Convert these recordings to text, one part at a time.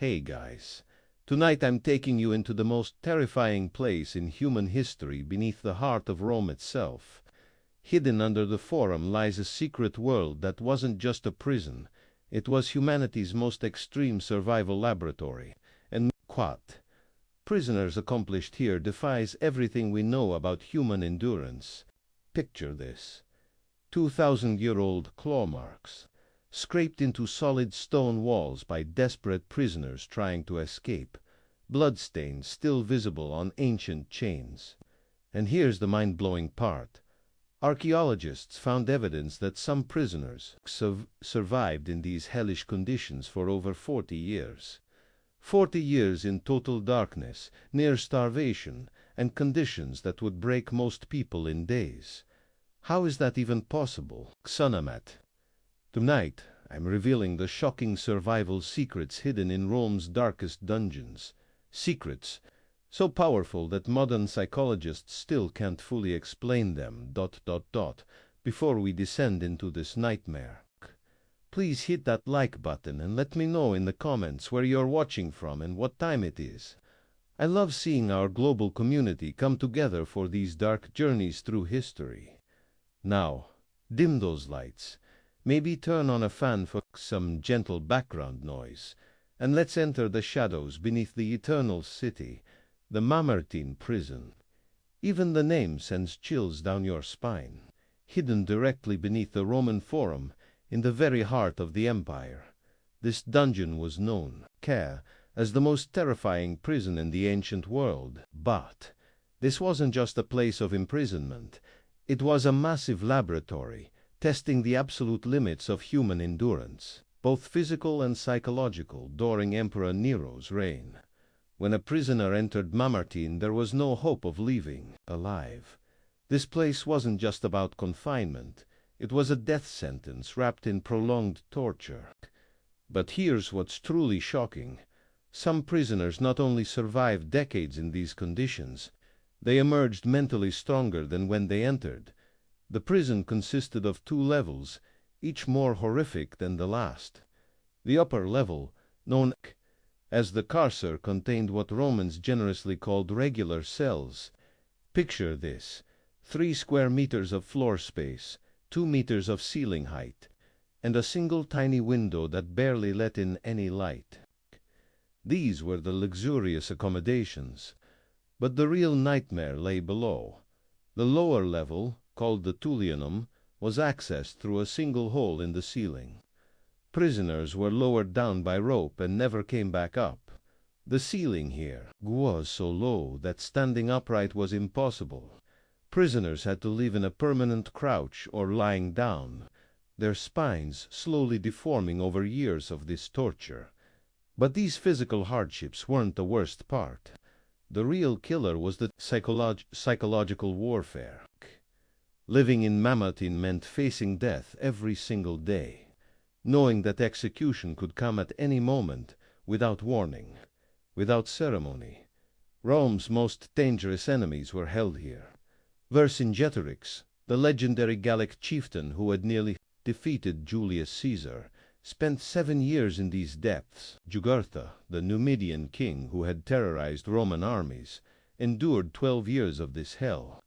Hey guys, tonight I'm taking you into the most terrifying place in human history beneath the heart of Rome itself. Hidden under the Forum lies a secret world that wasn't just a prison, it was humanity's most extreme survival laboratory. And what prisoners accomplished here defies everything we know about human endurance. Picture this: 2,000-year-old claw marks, scraped into solid stone walls by desperate prisoners trying to escape, bloodstains still visible on ancient chains. And here's the mind-blowing part. Archaeologists found evidence that some prisoners survived in these hellish conditions for over 40 years. 40 years in total darkness, near starvation, and conditions that would break most people in days. How is that even possible? Xunamat. Tonight, I'm revealing the shocking survival secrets hidden in Rome's darkest dungeons. Secrets so powerful that modern psychologists still can't fully explain them, ... before we descend into this nightmare. Please hit that like button and let me know in the comments where you're watching from and what time it is. I love seeing our global community come together for these dark journeys through history. Now, dim those lights, maybe turn on a fan for some gentle background noise, and let's enter the shadows beneath the eternal city, the Mamertine prison. Even the name sends chills down your spine. Hidden directly beneath the Roman Forum, in the very heart of the empire, this dungeon was known as the most terrifying prison in the ancient world. But this wasn't just a place of imprisonment. It was a massive laboratory, testing the absolute limits of human endurance, both physical and psychological, during Emperor Nero's reign. When a prisoner entered Mamertine, there was no hope of leaving alive. This place wasn't just about confinement. It was a death sentence wrapped in prolonged torture. But here's what's truly shocking. Some prisoners not only survived decades in these conditions, they emerged mentally stronger than when they entered. The prison consisted of 2 levels, each more horrific than the last. The upper level, known as the carcer, contained what Romans generously called regular cells. Picture this: 3 square meters of floor space, 2 meters of ceiling height, and a single tiny window that barely let in any light. These were the luxurious accommodations. But the real nightmare lay below. The lower level, called the Tullianum, was accessed through a single hole in the ceiling. Prisoners were lowered down by rope and never came back up. The ceiling here was so low that standing upright was impossible. Prisoners had to live in a permanent crouch or lying down, their spines slowly deforming over years of this torture. But these physical hardships weren't the worst part. The real killer was the psychological warfare. Living in Mamertine meant facing death every single day, knowing that execution could come at any moment, without warning, without ceremony. Rome's most dangerous enemies were held here. Vercingetorix, the legendary Gallic chieftain who had nearly defeated Julius Caesar, spent 7 years in these depths. Jugurtha, the Numidian king who had terrorized Roman armies, endured 12 years of this hell.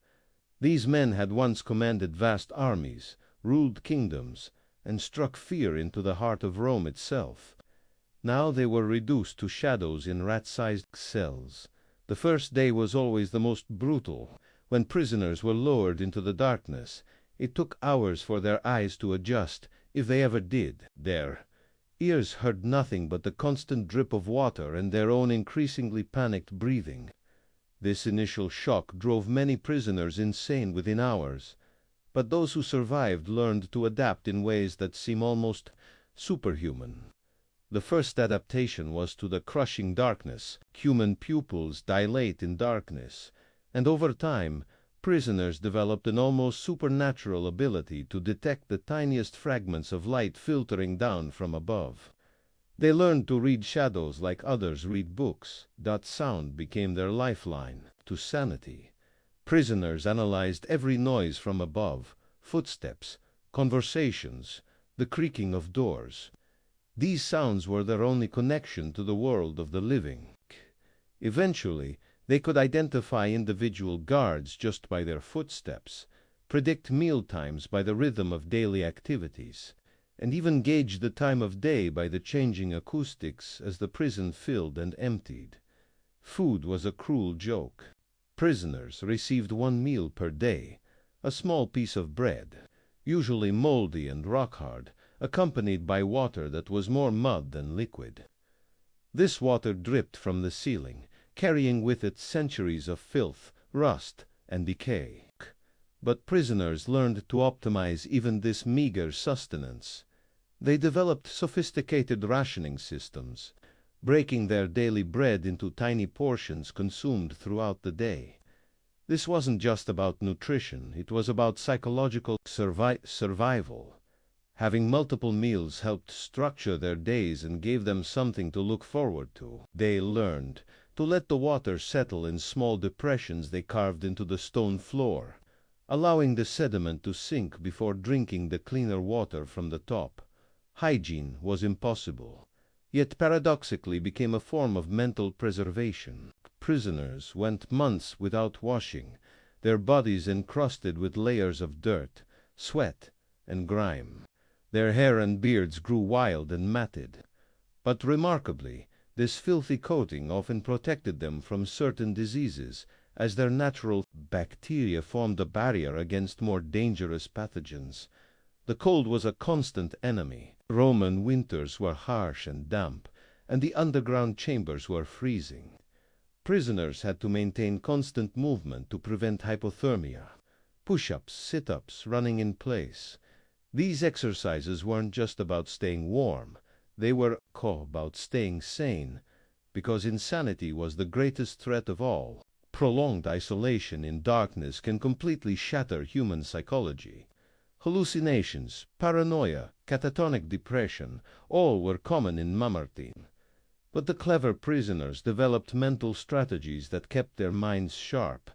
These men had once commanded vast armies, ruled kingdoms, and struck fear into the heart of Rome itself. Now they were reduced to shadows in rat-sized cells. The first day was always the most brutal. When prisoners were lowered into the darkness, it took hours for their eyes to adjust, if they ever did. Their ears heard nothing but the constant drip of water and their own increasingly panicked breathing. This initial shock drove many prisoners insane within hours. But those who survived learned to adapt in ways that seem almost superhuman. The first adaptation was to the crushing darkness. Human pupils dilate in darkness, and over time, prisoners developed an almost supernatural ability to detect the tiniest fragments of light filtering down from above. They learned to read shadows like others read books. That sound became their lifeline to sanity. Prisoners analyzed every noise from above: footsteps, conversations, the creaking of doors. These sounds were their only connection to the world of the living. Eventually, they could identify individual guards just by their footsteps, predict meal times by the rhythm of daily activities, and even gauge the time of day by the changing acoustics as the prison filled and emptied. Food was a cruel joke. Prisoners received one meal per day, a small piece of bread, usually moldy and rock-hard, accompanied by water that was more mud than liquid. This water dripped from the ceiling, carrying with it centuries of filth, rust, and decay. But prisoners learned to optimize even this meager sustenance. They developed sophisticated rationing systems, breaking their daily bread into tiny portions consumed throughout the day. This wasn't just about nutrition, it was about psychological survival. Having multiple meals helped structure their days and gave them something to look forward to. They learned to let the water settle in small depressions they carved into the stone floor, allowing the sediment to sink before drinking the cleaner water from the top. Hygiene was impossible, yet paradoxically became a form of mental preservation. Prisoners went months without washing, their bodies encrusted with layers of dirt, sweat, and grime. Their hair and beards grew wild and matted. But remarkably, this filthy coating often protected them from certain diseases, as their natural bacteria formed a barrier against more dangerous pathogens. The cold was a constant enemy. Roman winters were harsh and damp, and the underground chambers were freezing. Prisoners had to maintain constant movement to prevent hypothermia. Push-ups, sit-ups, running in place. These exercises weren't just about staying warm. They were about staying sane, because insanity was the greatest threat of all. Prolonged isolation in darkness can completely shatter human psychology. Hallucinations, paranoia, catatonic depression, all were common in Mamertine. But the clever prisoners developed mental strategies that kept their minds sharp.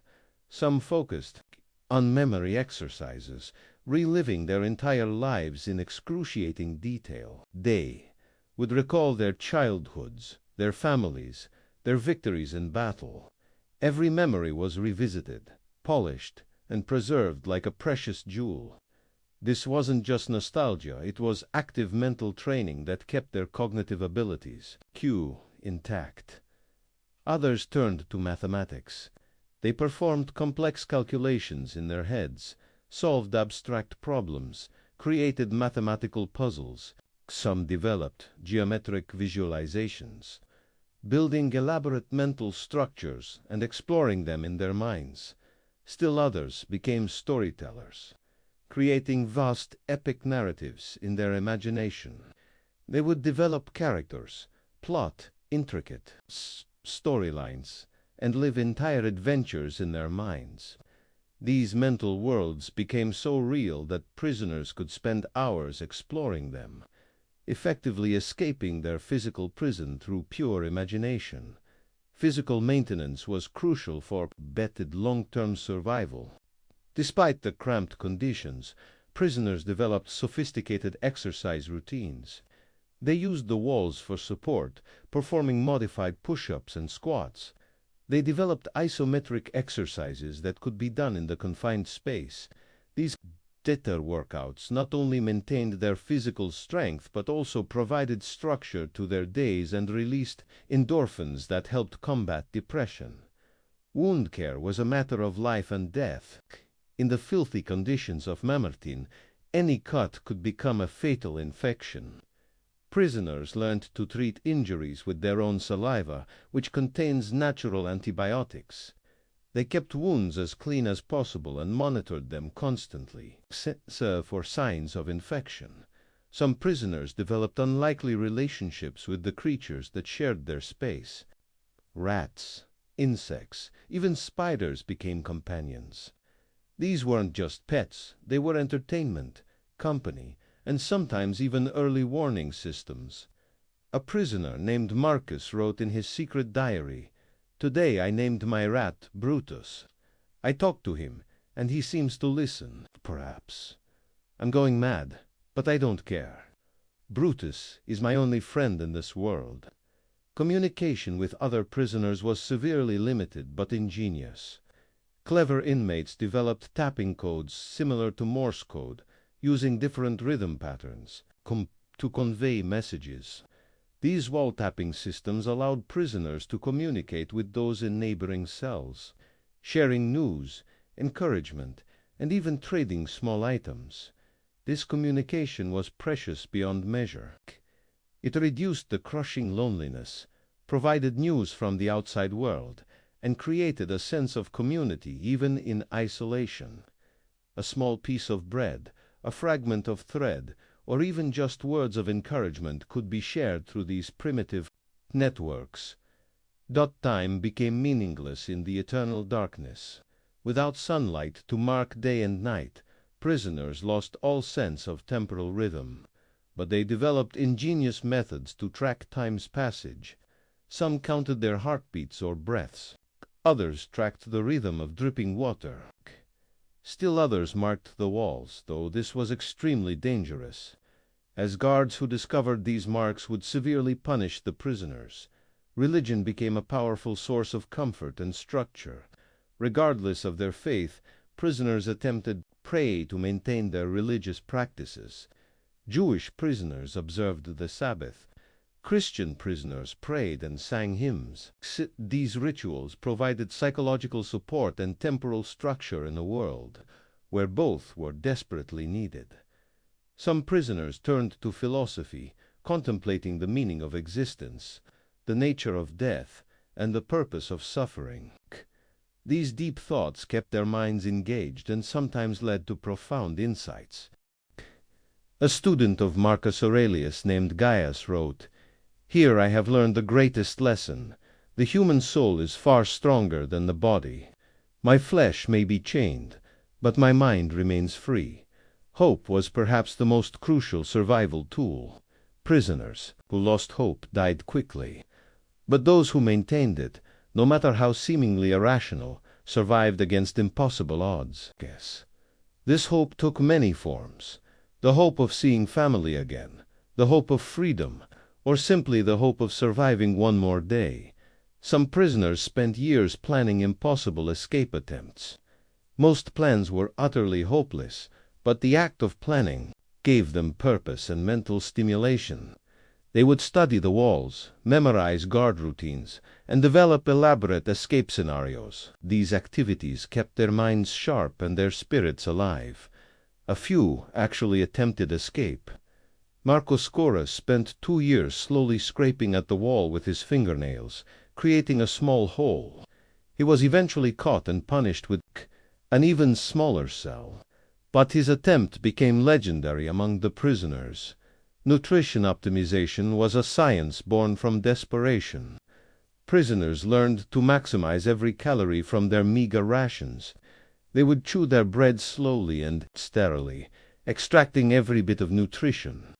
Some focused on memory exercises, reliving their entire lives in excruciating detail. They would recall their childhoods, their families, their victories in battle. Every memory was revisited, polished, and preserved like a precious jewel. This wasn't just nostalgia, it was active mental training that kept their cognitive abilities intact. Others turned to mathematics. They performed complex calculations in their heads, solved abstract problems, created mathematical puzzles. Some developed geometric visualizations, building elaborate mental structures and exploring them in their minds. Still others became storytellers, creating vast epic narratives in their imagination. They would develop characters, plot intricate storylines, and live entire adventures in their minds. These mental worlds became so real that prisoners could spend hours exploring them, effectively escaping their physical prison through pure imagination. Physical maintenance was crucial for bettered long-term survival. Despite the cramped conditions, prisoners developed sophisticated exercise routines. They used the walls for support, performing modified push-ups and squats. They developed isometric exercises that could be done in the confined space. These theta workouts not only maintained their physical strength but also provided structure to their days and released endorphins that helped combat depression. Wound care was a matter of life and death. In the filthy conditions of Mamertine, any cut could become a fatal infection. Prisoners learned to treat injuries with their own saliva, which contains natural antibiotics. They kept wounds as clean as possible and monitored them constantly for signs of infection. Some prisoners developed unlikely relationships with the creatures that shared their space. Rats, insects, even spiders became companions. These weren't just pets, they were entertainment, company, and sometimes even early warning systems. A prisoner named Marcus wrote in his secret diary, "Today I named my rat Brutus. I talked to him, and he seems to listen, perhaps. I'm going mad, but I don't care." Brutus is my only friend in this world. Communication with other prisoners was severely limited but ingenious. Clever inmates developed tapping codes similar to Morse code, using different rhythm patterns to convey messages. These wall-tapping systems allowed prisoners to communicate with those in neighboring cells, sharing news, encouragement, and even trading small items. This communication was precious beyond measure. It reduced the crushing loneliness, provided news from the outside world, and created a sense of community even in isolation. A small piece of bread, a fragment of thread, or even just words of encouragement could be shared through these primitive networks. Time became meaningless in the eternal darkness. Without sunlight to mark day and night, prisoners lost all sense of temporal rhythm. But they developed ingenious methods to track time's passage. Some counted their heartbeats or breaths. Others tracked the rhythm of dripping water. Still others marked the walls, though this was extremely dangerous, as guards who discovered these marks would severely punish the prisoners. Religion became a powerful source of comfort and structure. Regardless of their faith, prisoners attempted to pray to maintain their religious practices. Jewish prisoners observed the Sabbath. Christian prisoners prayed and sang hymns. These rituals provided psychological support and temporal structure in a world where both were desperately needed. Some prisoners turned to philosophy, contemplating the meaning of existence, the nature of death, and the purpose of suffering. These deep thoughts kept their minds engaged and sometimes led to profound insights. A student of Marcus Aurelius named Gaius wrote, "Here I have learned the greatest lesson. The human soul is far stronger than the body. My flesh may be chained, but my mind remains free." Hope was perhaps the most crucial survival tool. Prisoners who lost hope died quickly, but those who maintained it, no matter how seemingly irrational, survived against impossible odds. This hope took many forms: the hope of seeing family again, the hope of freedom, or simply the hope of surviving one more day. Some prisoners spent years planning impossible escape attempts. Most plans were utterly hopeless, but the act of planning gave them purpose and mental stimulation. They would study the walls, memorize guard routines, and develop elaborate escape scenarios. These activities kept their minds sharp and their spirits alive. A few actually attempted escape. Marcus Scaurus spent 2 years slowly scraping at the wall with his fingernails, creating a small hole. He was eventually caught and punished with an even smaller cell. But his attempt became legendary among the prisoners. Nutrition optimization was a science born from desperation. Prisoners learned to maximize every calorie from their meager rations. They would chew their bread slowly and sterilely, extracting every bit of nutrition.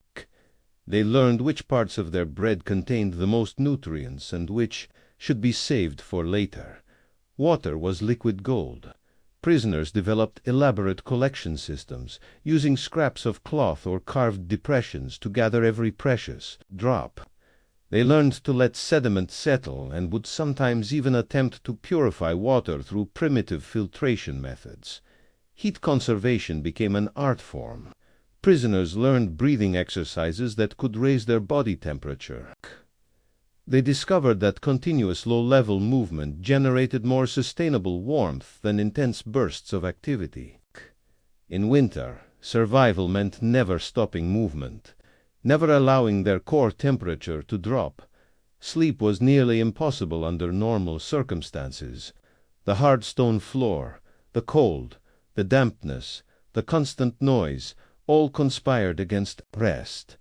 They learned which parts of their bread contained the most nutrients and which should be saved for later. Water was liquid gold. Prisoners developed elaborate collection systems, using scraps of cloth or carved depressions to gather every precious drop. They learned to let sediment settle and would sometimes even attempt to purify water through primitive filtration methods. Heat conservation became an art form. Prisoners learned breathing exercises that could raise their body temperature. They discovered that continuous low-level movement generated more sustainable warmth than intense bursts of activity. In winter, survival meant never stopping movement, never allowing their core temperature to drop. Sleep was nearly impossible under normal circumstances. The hard stone floor, the cold, the dampness, the constant noise, all conspired against rest.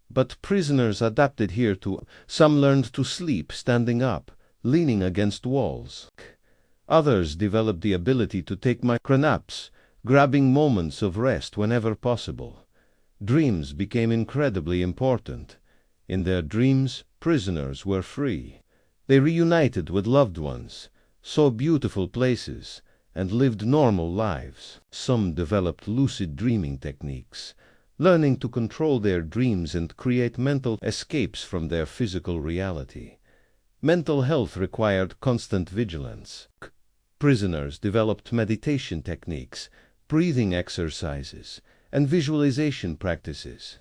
But prisoners adapted here too. Some learned to sleep standing up, leaning against walls. Others developed the ability to take micronaps, grabbing moments of rest whenever possible. Dreams became incredibly important. In their dreams, prisoners were free. They reunited with loved ones, saw beautiful places, and lived normal lives. Some developed lucid dreaming techniques. learning to control their dreams and create mental escapes from their physical reality. Mental health required constant vigilance. Prisoners developed meditation techniques, breathing exercises, and visualization practices.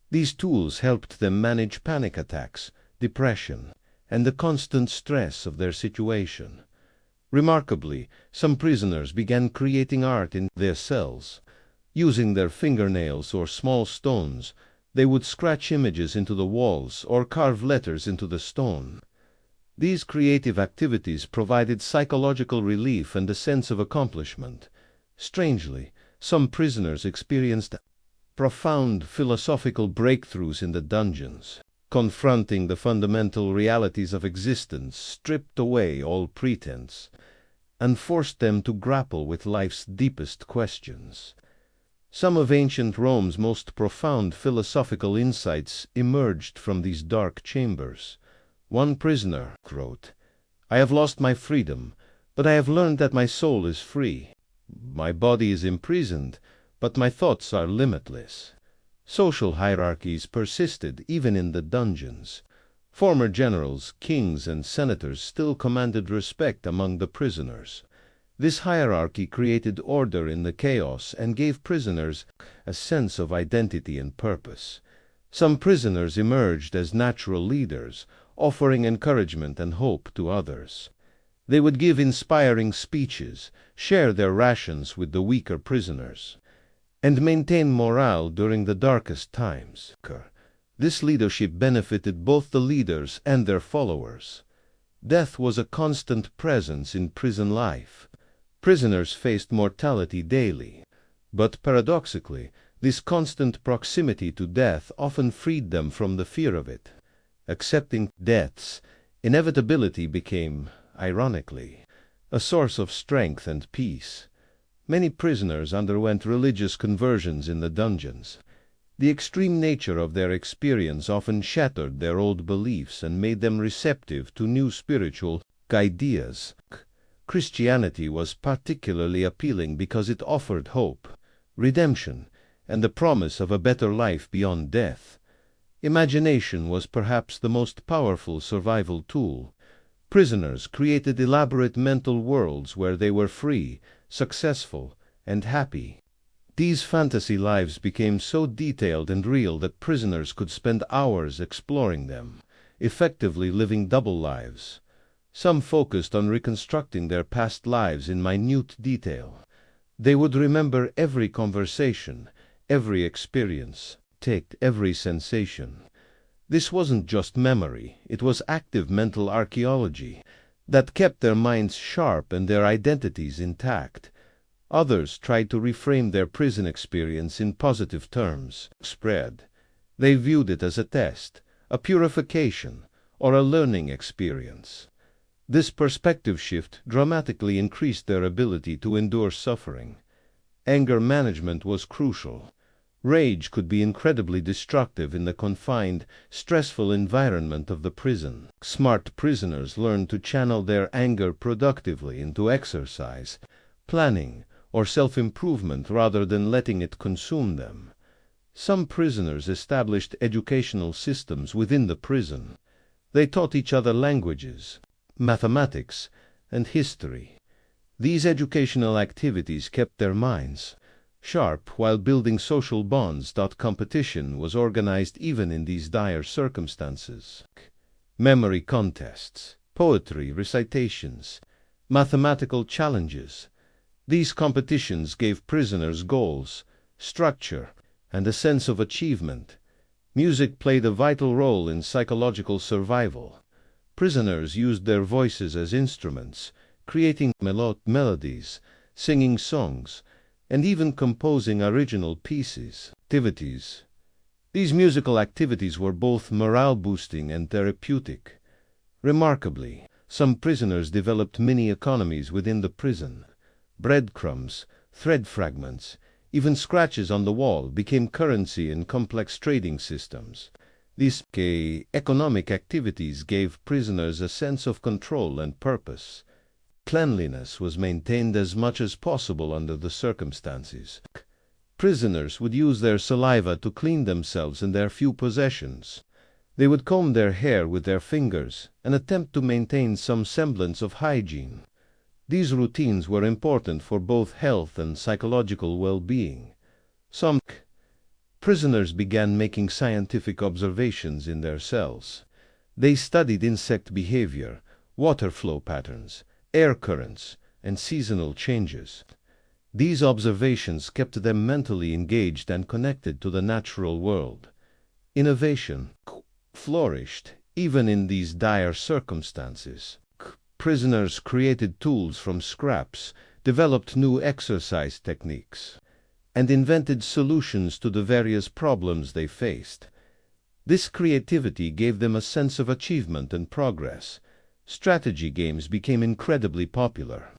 These tools helped them manage panic attacks, depression, and the constant stress of their situation. Remarkably, some prisoners began creating art in their cells. Using their fingernails or small stones, they would scratch images into the walls or carve letters into the stone. These creative activities provided psychological relief and a sense of accomplishment. Strangely, some prisoners experienced profound philosophical breakthroughs in the dungeons. Confronting the fundamental realities of existence stripped away all pretense and forced them to grapple with life's deepest questions. Some of ancient Rome's most profound philosophical insights emerged from these dark chambers. One prisoner wrote, "I have lost my freedom, but I have learned that my soul is free. My body is imprisoned, but my thoughts are limitless." Social hierarchies persisted even in the dungeons. Former generals, kings, and senators still commanded respect among the prisoners. This hierarchy created order in the chaos and gave prisoners a sense of identity and purpose. Some prisoners emerged as natural leaders, offering encouragement and hope to others. They would give inspiring speeches, share their rations with the weaker prisoners, and maintain morale during the darkest times. This leadership benefited both the leaders and their followers. Death was a constant presence in prison life. Prisoners faced mortality daily, but paradoxically, this constant proximity to death often freed them from the fear of it. Accepting death's inevitability became, ironically, a source of strength and peace. Many prisoners underwent religious conversions in the dungeons. The extreme nature of their experience often shattered their old beliefs and made them receptive to new spiritual ideas. Christianity was particularly appealing because it offered hope, redemption, and the promise of a better life beyond death. Imagination was perhaps the most powerful survival tool. Prisoners created elaborate mental worlds where they were free, successful, and happy. These fantasy lives became so detailed and real that prisoners could spend hours exploring them, effectively living double lives. Some focused on reconstructing their past lives in minute detail. They would remember every conversation, every experience, every sensation. This wasn't just memory, it was active mental archaeology that kept their minds sharp and their identities intact. Others tried to reframe their prison experience in positive terms. They viewed it as a test, a purification, or a learning experience. This perspective shift dramatically increased their ability to endure suffering. Anger management was crucial. Rage could be incredibly destructive in the confined, stressful environment of the prison. Smart prisoners learned to channel their anger productively into exercise, planning, or self-improvement rather than letting it consume them. Some prisoners established educational systems within the prison. They taught each other languages, mathematics, and history. These educational activities kept their minds sharp while building social bonds. Competition was organized even in these dire circumstances. Memory contests, poetry recitations, mathematical challenges. These competitions gave prisoners goals, structure, and a sense of achievement. Music played a vital role in psychological survival. Prisoners used their voices as instruments, creating melodies, singing songs, and even composing original pieces. These musical activities were both morale-boosting and therapeutic. Remarkably, some prisoners developed mini-economies within the prison. Breadcrumbs, thread fragments, even scratches on the wall became currency in complex trading systems. These economic activities gave prisoners a sense of control and purpose. Cleanliness was maintained as much as possible under the circumstances. Prisoners would use their saliva to clean themselves and their few possessions. They would comb their hair with their fingers and attempt to maintain some semblance of hygiene. These routines were important for both health and psychological well-being. Some prisoners began making scientific observations in their cells. They studied insect behavior, water flow patterns, air currents, and seasonal changes. These observations kept them mentally engaged and connected to the natural world. Innovation flourished even in these dire circumstances. Prisoners created tools from scraps, developed new exercise techniques, and invented solutions to the various problems they faced. This creativity gave them a sense of achievement and progress. Strategy games became incredibly popular.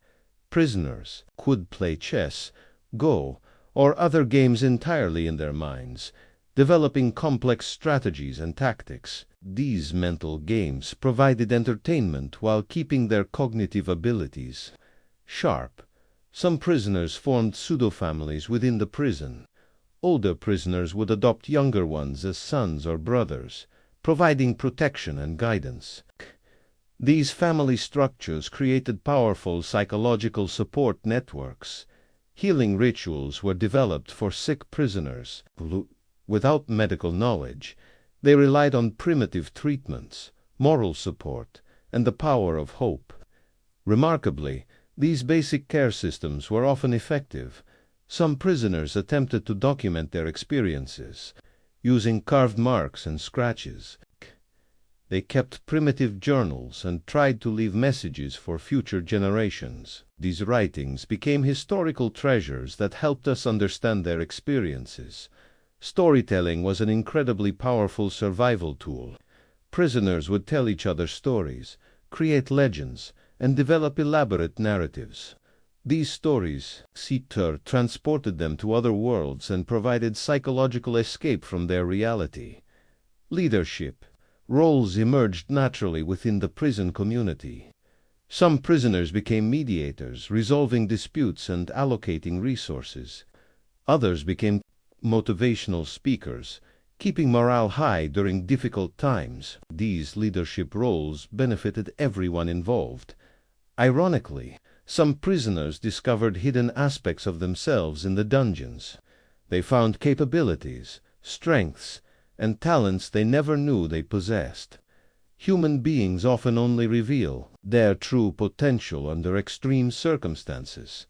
Prisoners could play chess, Go, or other games entirely in their minds, developing complex strategies and tactics. These mental games provided entertainment while keeping their cognitive abilities sharp. Some prisoners formed pseudo-families within the prison. Older prisoners would adopt younger ones as sons or brothers, providing protection and guidance. These family structures created powerful psychological support networks. Healing rituals were developed for sick prisoners. Without medical knowledge, they relied on primitive treatments, moral support, and the power of hope. Remarkably, these basic care systems were often effective. Some prisoners attempted to document their experiences, using carved marks and scratches. They kept primitive journals and tried to leave messages for future generations. These writings became historical treasures that helped us understand their experiences. Storytelling was an incredibly powerful survival tool. Prisoners would tell each other stories, create legends, and develop elaborate narratives. These stories transported them to other worlds and provided psychological escape from their reality. Leadership roles emerged naturally within the prison community. Some prisoners became mediators, resolving disputes and allocating resources. Others became motivational speakers, keeping morale high during difficult times. These leadership roles benefited everyone involved. Ironically, some prisoners discovered hidden aspects of themselves in the dungeons. They found capabilities, strengths, and talents they never knew they possessed. Human beings often only reveal their true potential under extreme circumstances.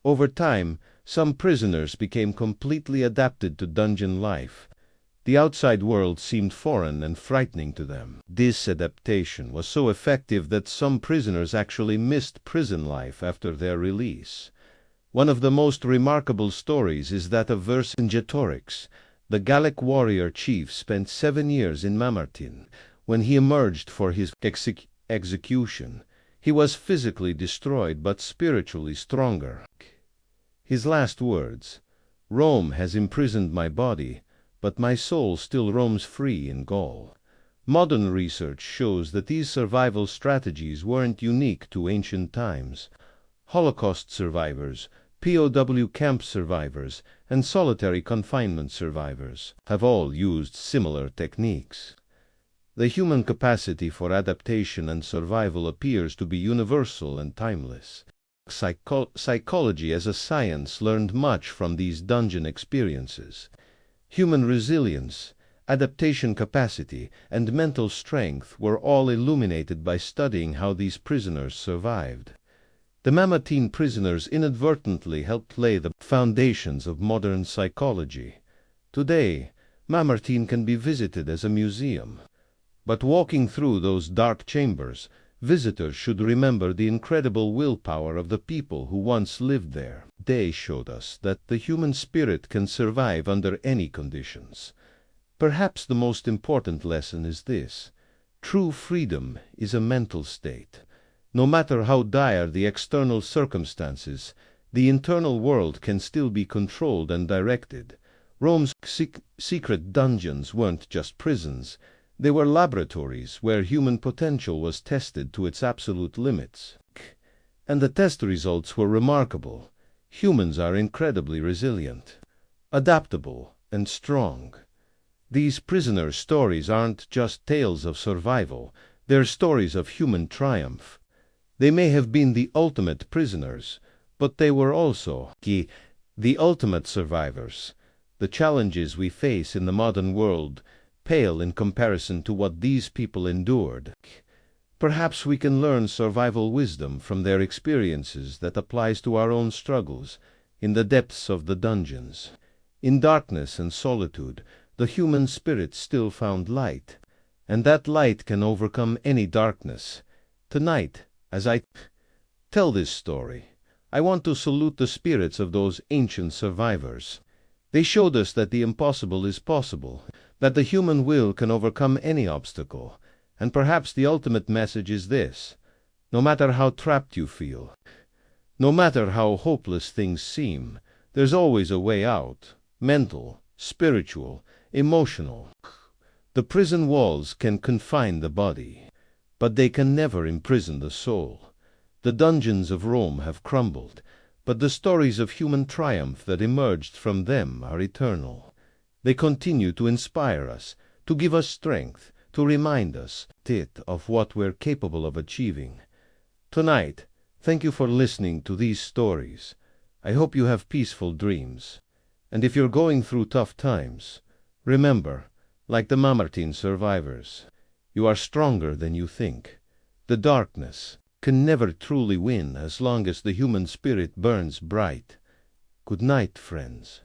Over time, some prisoners became completely adapted to dungeon life. The outside world seemed foreign and frightening to them. This adaptation was so effective that some prisoners actually missed prison life after their release. One of the most remarkable stories is that of Vercingetorix. The Gallic warrior chief spent 7 years in Mamertine. When he emerged for his execution, he was physically destroyed but spiritually stronger. His last words, "Rome has imprisoned my body, but my soul still roams free in Gaul." Modern research shows that these survival strategies weren't unique to ancient times. Holocaust survivors, POW camp survivors, and solitary confinement survivors have all used similar techniques. The human capacity for adaptation and survival appears to be universal and timeless. Psychology as a science learned much from these dungeon experiences. Human resilience, adaptation capacity, and mental strength were all illuminated by studying how these prisoners survived. The Mamertine prisoners inadvertently helped lay the foundations of modern psychology. Today, Mamertine can be visited as a museum. But walking through those dark chambers, visitors should remember the incredible willpower of the people who once lived there. They showed us that the human spirit can survive under any conditions. Perhaps the most important lesson is this: true freedom is a mental state. No matter how dire the external circumstances, the internal world can still be controlled and directed. Rome's secret dungeons weren't just prisons. They were laboratories where human potential was tested to its absolute limits. And the test results were remarkable. Humans are incredibly resilient. adaptable, and strong. These prisoners' stories aren't just tales of survival, they're stories of human triumph. They may have been the ultimate prisoners, but they were also the ultimate survivors. The challenges we face in the modern world pale in comparison to what these people endured. Perhaps we can learn survival wisdom from their experiences that applies to our own struggles in the depths of the dungeons. In darkness and solitude, the human spirit still found light, and that light can overcome any darkness. Tonight, as I tell this story, I want to salute the spirits of those ancient survivors. They showed us that the impossible is possible, that the human will can overcome any obstacle, and perhaps the ultimate message is this: no matter how trapped you feel, no matter how hopeless things seem, there's always a way out, mental, spiritual, emotional. The prison walls can confine the body, but they can never imprison the soul. The dungeons of Rome have crumbled, but the stories of human triumph that emerged from them are eternal. They continue to inspire us, to give us strength, to remind us of what we're capable of achieving. Tonight, thank you for listening to these stories. I hope you have peaceful dreams. And if you're going through tough times, remember, like the Mamertine survivors, you are stronger than you think. The darkness can never truly win as long as the human spirit burns bright. Good night, friends.